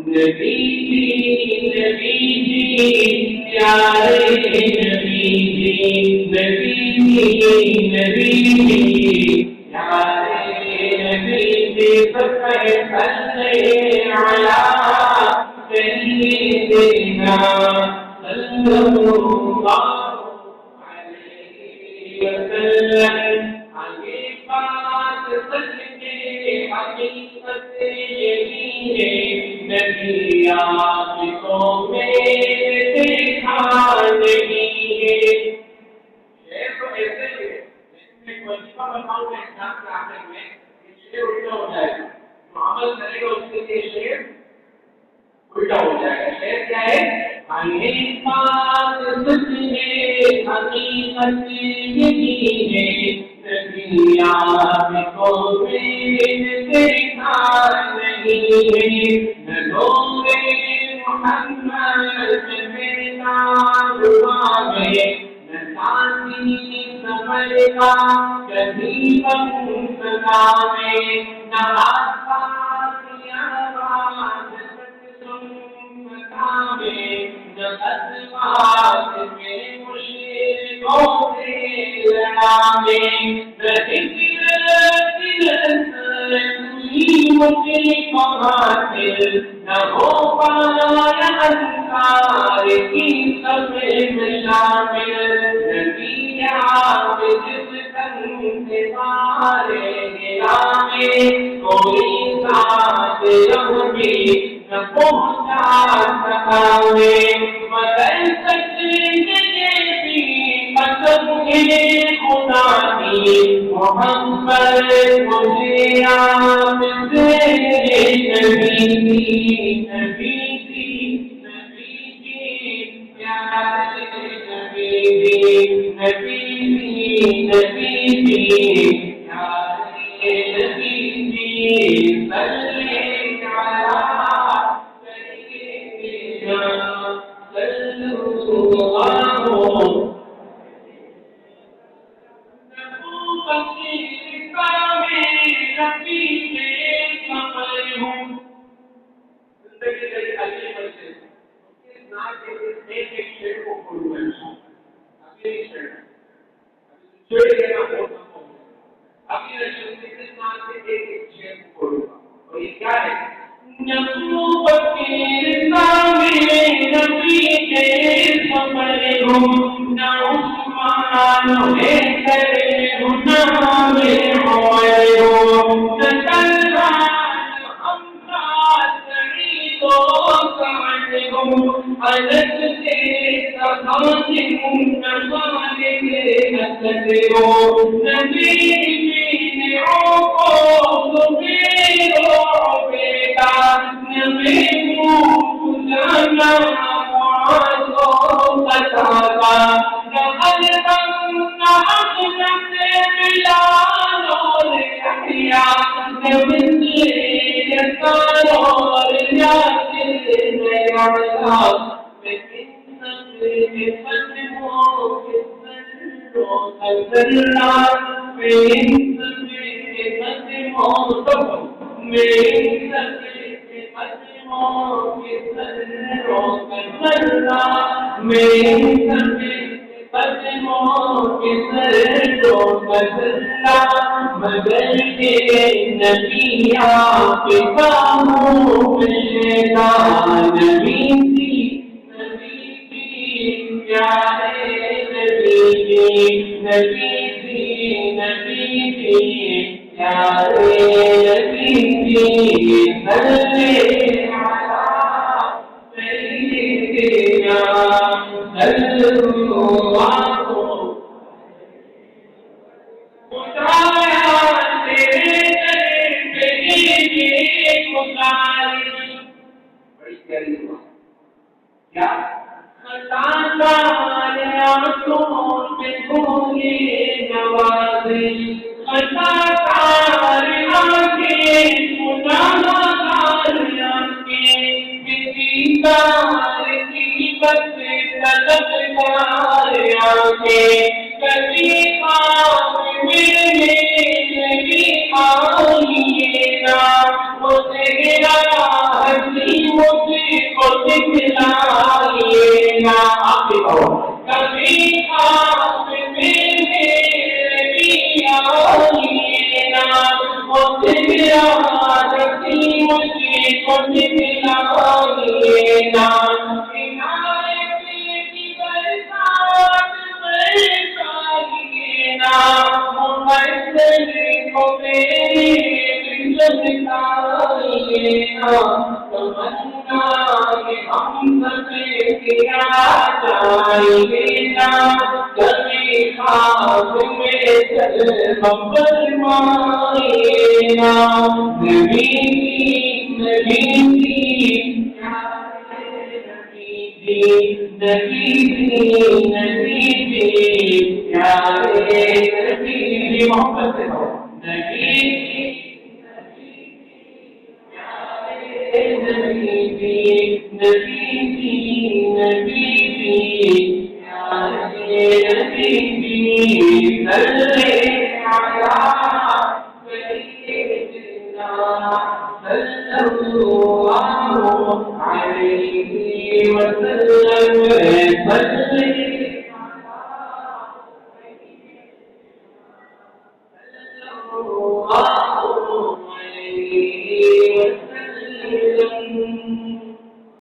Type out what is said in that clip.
نبی جی پیارے نبی جی پیارے نبی جی صلی علی سیدنا صلی اللہ علیہ وسلم. آگے بات سچ کے حقیقت یہی ہے نبی آپ کو میرے دیکھا نہیں ہے. شعر تو ایسے ہی ہے لیکن میں وظیفہ بتاؤں گا اسلام کے آخر میں شعر الٹا ہو جائے گا. جو عمل کرے گا اس کے لیے شعر الٹا ہو جائے گا. شعر کیا ہے؟ آگے بات سچ ہے حقیقت یہی ہے نبی آپ کو میرے دیکھا نہیں ہے. نظروں میں محمد میرا ہوا ہے نہ سانی سمجھ کا کبھی غم سدا میں نہ آسان آواز سنتا میں نہ ازواج میں مشرکوں سے لڑا میں نہ مجھے حاصل نہ ہو پایا انصار کی سب میں شامل. نبی آپ جس تن سے مارے گرانے کوئی ساتھ رہ بھی نہ پہنچا سکاوے مگر سچے بھی قسم ہے خدا کی محمد مجھے آپ سے نبی پیارے نبی کو دکھلائیے نا آپ کبھی آپ میرے بھی آئیے نا وہ دکھلاتی مجھے کو دکھلائیے نا عنایت کی برسات برسائیے نا محمد کو میرے بتائیے نا تمنا ہم سب کیا جائیے نا کبھی خواب میں جلوہ فرمائیے نا نبی نبی نبی محبت سے وسلم